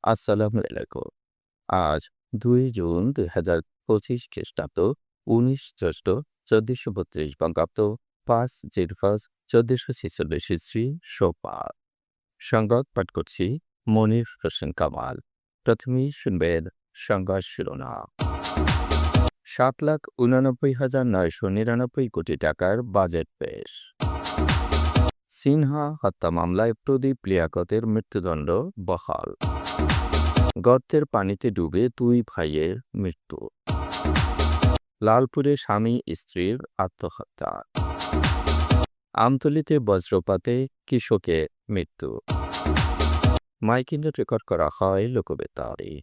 আসসালামু আলাইকুম। আজ ২ জুন ২০২৫ খ্রিস্টাব্দ ১৯ জ্যৈষ্ঠ ১৪৩২ বঙ্গাব্দ ৫ জিরফাস ১৪৪৬ ইসরি সোমবার। সংবাদ পাঠ করছি মনির হোসেন কামাল। প্রথমেই শুনবেন সংবাদ শিরোনাম। ৭,৮৯,৯৯৯ কোটি টাকার বাজেট পেশ। সিনহা হত্যা মামলায় প্রদীপ লিয়াকতের মৃত্যুদণ্ড বহাল। গর্তের পানিতে ডুবে ২ ভাইয়ের মৃত্যু। লালপুরে স্বামী স্ত্রীর আত্মহত্যা। আমতলীতে বজ্রপাতে কৃষকের মৃত্যু। মাইকিংয়ে রেকর্ড করা হয় লোকবেতারে।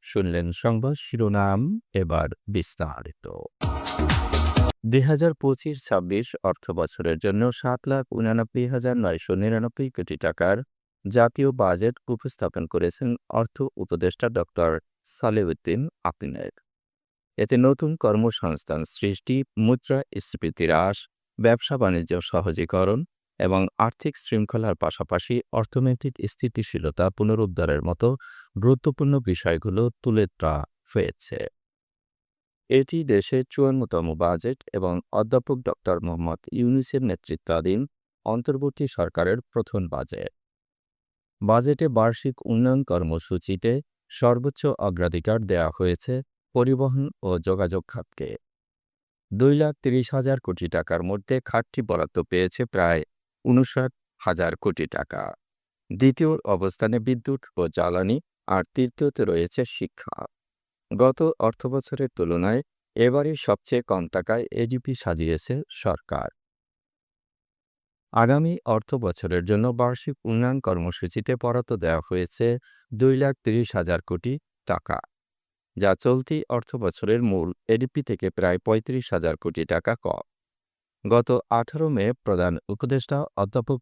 শুনলেন সংবাদ শিরোনাম, এবার বিস্তারিত। ২০২৫-২৬ অর্থ বছরের জন্য ৭,৮৯,৯৯৯ কোটি টাকার জাতীয় বাজেট উপস্থাপন করেছেন অর্থ উপদেষ্টা ডক্টর সালেউদ্দিন আহমেদ। এতে নতুন কর্মসংস্থান সৃষ্টি, মুদ্রাস্ফীতি হ্রাস, ব্যবসা বাণিজ্য সহজীকরণ এবং আর্থিক শৃঙ্খলার পাশাপাশি অর্থনৈতিক স্থিতিশীলতা পুনরুদ্ধারের মতো গুরুত্বপূর্ণ বিষয়গুলো তুলে ধরা হয়েছে। এটি দেশের ৫৪তম বাজেট এবং অধ্যাপক ডক্টর মোহাম্মদ ইউনূসের নেতৃত্বাধীন অন্তর্বর্তী সরকারের প্রথম বাজেট। বাজেটে বার্ষিক উন্নয়ন কর্মসূচিতে সর্বোচ্চ অগ্রাধিকার দেওয়া হয়েছে পরিবহন ও যোগাযোগ খাতকে। ২,৩০,০০০ কোটি টাকার মধ্যে খাতটি বরাদ্দ পেয়েছে প্রায় ৫৯,০০০ কোটি টাকা। দ্বিতীয় অবস্থানে বিদ্যুৎ ও জ্বালানি, আর তৃতীয়তে রয়েছে শিক্ষা। গত অর্থবছরের তুলনায় এবারই সবচেয়ে কম টাকায় এডিপি সাজিয়েছে সরকার। আগামী অর্থবছরের জন্য বার্ষিক উন্নয়ন কর্মসূচিতে বরাদ্দ দেওয়া হয়েছে ২,৩০,০০০ কোটি টাকা, যা চলতি অর্থবছরের মূল এডিপি থেকে প্রায় ৩৫,০০০ কোটি টাকা কম। গত ১৮ মে প্রধান উপদেষ্টা অধ্যাপক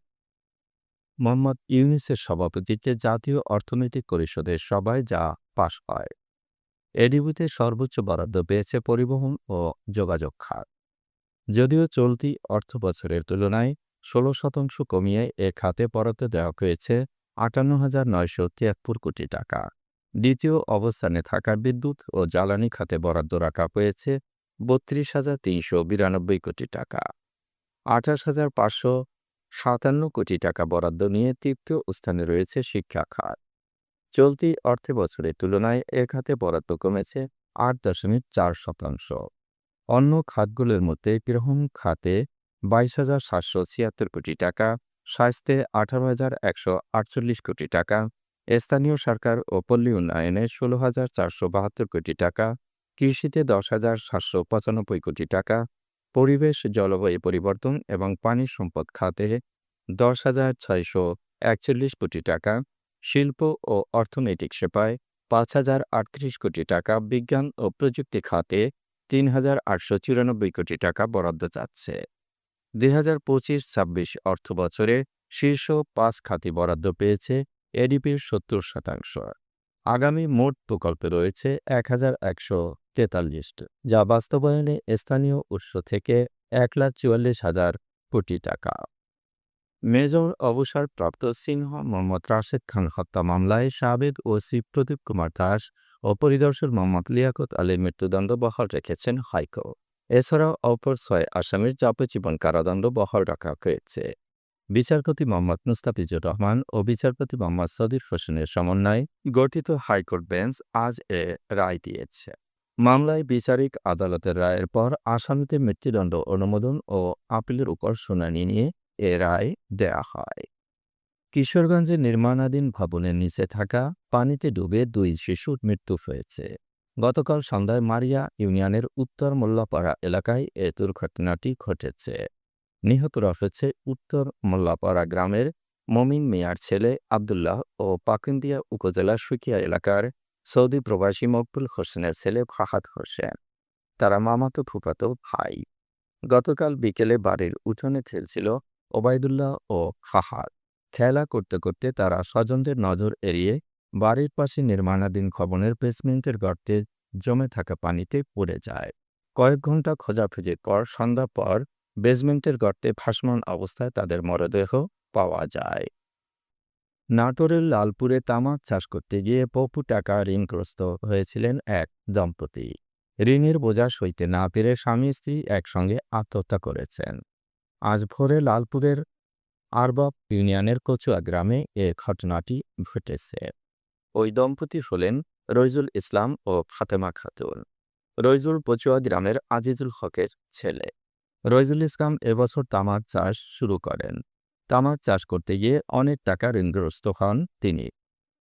মোহাম্মদ ইউনূসের সভাপতিত্বে জাতীয় অর্থনৈতিক পরিষদের সভায় যা পাস হয়। এডিবিতে সর্বোচ্চ বরাদ্দ পেয়েছে পরিবহন ও যোগাযোগ খাত। যদিও চলতি অর্থবছরের তুলনায় ১৬% কমিয়ে এ খাতে বরাদ্দ দেওয়া হয়েছে ৫৮,৯৭৩ কোটি টাকা। দ্বিতীয় অবস্থানে থাকা বিদ্যুৎ ও জ্বালানি খাতে বরাদ্দ রাখা হয়েছে ৩২,৩৯২ কোটি টাকা। ২৮,৫৫৭ কোটি টাকা বরাদ্দ নিয়ে তৃতীয় স্থানে রয়েছে শিক্ষা খাত। চলতি অর্থবছরের তুলনায় এ খাতে বরাদ্দ কমেছে ৮.৪%। অন্য খাতগুলোর মধ্যে গৃহণ খাতে ২২,৭৭৬ কোটি টাকা, স্বাস্থ্যে ১৮,১৪৮ কোটি টাকা, স্থানীয় সরকার ও পল্লী উন্নয়নে ১৬,৪৭২ কোটি টাকা, কৃষিতে ১০,৭৯৫ কোটি টাকা, পরিবেশ জলবায়ু পরিবর্তন এবং পানি সম্পদ খাতে ১০,৬৪১ কোটি টাকা, শিল্প ও অর্থনৈতিক সেবায় ৫,০৩৮ কোটি টাকা, বিজ্ঞান ও প্রযুক্তি খাতে ৩,৮৯৪ কোটি টাকা বরাদ্দ চাচ্ছে। ২০২৫-২৬ অর্থবছরে শীর্ষ ৫ খাতই বরাদ্দ পেয়েছে এডিপির ৭০%। আগামী মোট প্রকল্পে রয়েছে ১,১৪৩, যা বাস্তবায়নে স্থানীয় উৎস থেকে ১,৪৪,০০০ কোটি টাকা। মেজর অবসরপ্রাপ্ত সিনহা মোহাম্মদ রাশেদ খান হত্যা মামলায় সাবেক ওসি প্রদীপ কুমার দাস ও পরিদর্শক মোহাম্মদ লিয়াকত আলীর মৃত্যুদণ্ড বহাল রেখেছেন হাইকোর্ট। এছাড়াও অপর ৬ আসামির যাবজ্জীবন কারাদণ্ড বহাল রাখা হয়েছে। বিচারপতি মোহাম্মদ মুস্তাফিজুর রহমান ও বিচারপতি মোহাম্মদ সদির হোসেনের সমন্বয়ে গঠিত হাইকোর্ট বেঞ্চ আজ এ রায় দিয়েছে। মামলায় বিচারিক আদালতের রায়ের পর আসামিদের মৃত্যুদণ্ড অনুমোদন ও আপিলের উপর শুনানি নিয়ে এ রায় দেয়া হয়। কিশোরগঞ্জে নির্মাণাধীন ভবনের নিচে থাকা পানিতে ডুবে ২ শিশুর মৃত্যু হয়েছে। গতকাল সন্ধ্যায় মারিয়া ইউনিয়নের উত্তর মোল্লাপাড়া এলাকায় এ দুর্ঘটনাটি ঘটেছে। নিহতরা হচ্ছে উত্তর মোল্লাপাড়া গ্রামের মমিন মিয়ার ছেলে আবদুল্লাহ ও পাকুন্দিয়া উপজেলার সুকিয়া এলাকার সৌদি প্রবাসী মকবুল হোসেনের ছেলে ফাহাদ হোসেন। তারা মামাতো ফুফাতো ভাই। গতকাল বিকেলে বাড়ির উঠোনে খেলছিল ওবায়দুল্লাহ ও ফাহাদ। খেলা করতে করতে তারা স্বজনদের নজর এড়িয়ে বাড়ির পাশে নির্মাণাধীন ভবনের বেসমেন্টের গর্তে জমে থাকা পানিতে পড়ে যায়। কয়েক ঘন্টা খোঁজাখুঁজির পর সন্ধ্যা পর বেসমেন্টের গর্তে ভাসমান অবস্থায় তাদের মরদেহ পাওয়া যায়। নাটোরের লালপুরে তামাক চাষ করতে গিয়ে বহু টাকা ঋণগ্রস্ত হয়েছিলেন এক দম্পতি। ঋণের বোঝা সইতে না পেরে স্বামী স্ত্রী একসঙ্গে আত্মহত্যা করেছেন। আজ ভোরে লালপুরের আরবাব ইউনিয়নের কচুয়া গ্রামে এ ঘটনাটি ঘটেছে। ওই দম্পতি হলেন রইজুল ইসলাম ও ফাতেমা খাতুন। রইজুল কচুয়া গ্রামের আজিজুল হকের ছেলে। রইজুল ইসলাম এবছর তামাক চাষ শুরু করেন। তামাক চাষ করতে গিয়ে অনেক টাকা ঋণগ্রস্ত হন তিনি।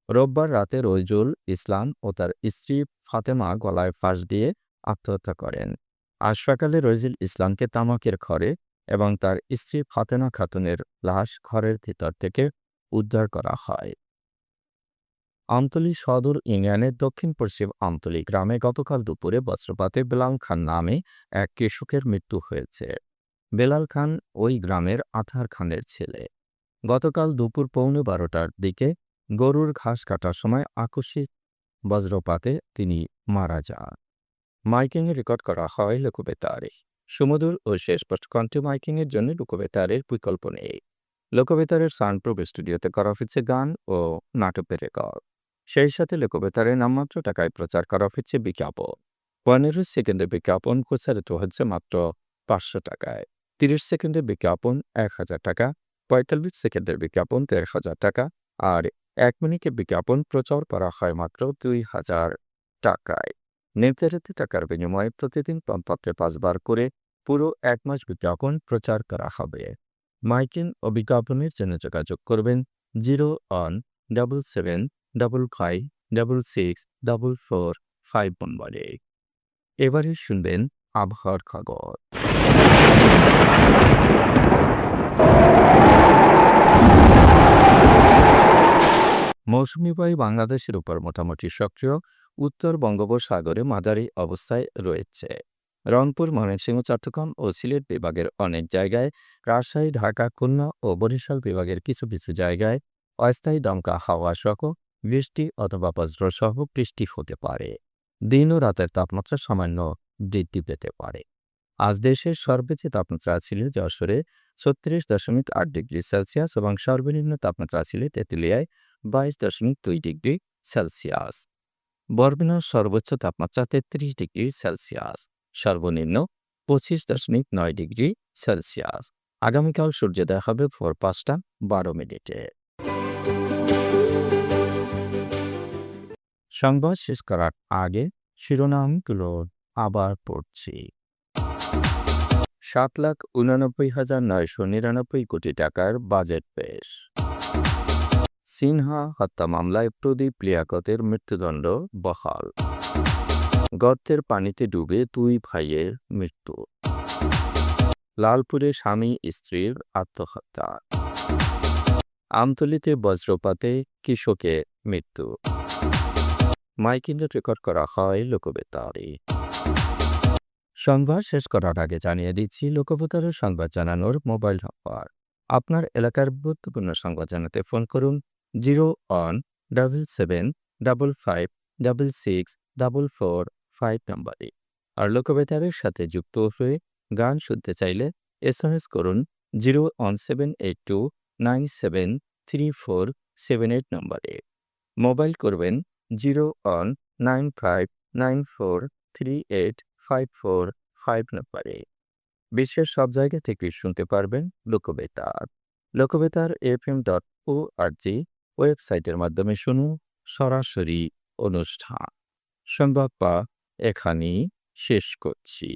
রোববার রাতে রইজুল ইসলাম ও তার স্ত্রী ফাতেমা গলায় ফাঁস দিয়ে আত্মহত্যা করেন। আজ সকালে রইজুল ইসলামকে তামাকের ঘরে এবং তার স্ত্রী ফাতেমা খাতুনের লাশ ঘরের ভিতর থেকে উদ্ধার করা হয়। আমতলী সদর ইউনিয়নের দক্ষিণ পশ্চিম আমতলী গ্রামে গতকাল দুপুরে বজ্রপাতে বেলাল খান নামে এক কৃষকের মৃত্যু হয়েছে। বেলাল খান ওই গ্রামের আথার খানের ছেলে। গতকাল দুপুর 12:15টার দিকে গরুর ঘাস কাটার সময় আকস্মিক বজ্রপাতে তিনি মারা যান। মাইকিংয়ে রেকর্ড করা হয় লোকবেতারে। সুমধুর ও সুস্পষ্ট কণ্ঠে মাইকিংয়ের জন্য লোকবেতারের বিকল্প নেই। লোকবেতারের সাউন্ডপ্রুফ স্টুডিওতে করা হচ্ছে গান ও নাটকের রেকর্ড। সেই সাথে লোকবেতারে নামমাত্র টাকায় প্রচার করা হচ্ছে বিজ্ঞাপন। 15 সেকেন্ডের বিজ্ঞাপন প্রচারিত হচ্ছে মাত্র 500 টাকায়। 30 সেকেন্ডের বিজ্ঞাপন 1000 টাকা, 45 সেকেন্ডের বিজ্ঞাপন 1500 টাকা আর 1 মিনিটের বিজ্ঞাপন প্রচার করা হয় মাত্র 2000 টাকায়। নির্ধারিত টাকার বিনিময়ে প্রতিদিন কমপক্ষে 5 বার করে পুরো 1 মাস বিজ্ঞাপন প্রচার করা হবে। মাইকিং ও বিজ্ঞাপনের জন্য যোগাযোগ করবেন 0-on-7755-664445 নম্বরে। এবারে শুনবেন আবহাওয়ার খবর। মৌসুমী বায়ু বাংলাদেশের উপর মোটামুটি সক্রিয়। উত্তর বঙ্গোপসাগরে মাঝারি অবস্থায় রয়েছে। রংপুর, ময়মনসিংহ, চট্টগ্রাম ও সিলেট বিভাগের অনেক জায়গায়, রাজশাহী, ঢাকা, খুলনা ও বরিশাল বিভাগের কিছু কিছু জায়গায় অস্থায়ী দমকা হাওয়া সহ বৃষ্টি অথবা বজ্রসহ বৃষ্টি হতে পারে। দিন ও রাতের তাপমাত্রা সামান্য বৃদ্ধি পেতে পারে। আজ দেশের সর্বোচ্চ তাপমাত্রা ছিল যশোরে 36.8 ডিগ্রি সেলসিয়াস এবং সর্বনিম্ন তাপমাত্রা ছিল তেঁতুলিয়ায় 22.2 ডিগ্রি সেলসিয়াস। বরগুনার সর্বোচ্চ তাপমাত্রা 33 ডিগ্রি সেলসিয়াস, সর্বনিম্ন 25.9 ডিগ্রি সেলসিয়াস। আগামীকাল সূর্যোদয় হবে ভোর 5:12। সংবাদ শেষ করার আগে শিরোনামগুলো আবার পড়ছি। 7,89,999 কোটি টাকার বাজেট পেশ। সিনহা হত্যা মামলায় প্রদীপ লিয়াকতের মৃত্যুদণ্ড বহাল। গর্তের পানিতে ডুবে 2 ভাইয়ের মৃত্যু। লালপুরে স্বামী স্ত্রীর আত্মহত্যা। আমতলীতে বজ্রপাতে কৃষকের মৃত্যু। মাইকিংয়ে রেকর্ড করা হয় লোকবেতারে। সংবাদ শেষ করার আগে জানিয়ে দিচ্ছি লোকবেতারের সংবাদ জানানোর মোবাইল নম্বর। আপনার এলাকার গুরুত্বপূর্ণ সংবাদ জানাতে ফোন করুন 0-on-7755-664445 নম্বরে। আর লোকবেতারের সাথে যুক্ত হয়ে গান শুনতে চাইলে SMS করুন 01782973478 নম্বরে। মোবাইল করবেন 0-on-95943854 নম্বরে। বিশ্বের সব জায়গা থেকে শুনতে পারবেন লোকবেতার। লোকবেতার fm.org ওয়েবসাইটের মাধ্যমে শুনুন সরাসরি অনুষ্ঠান। সংবাদ এখানেই শেষ করছি।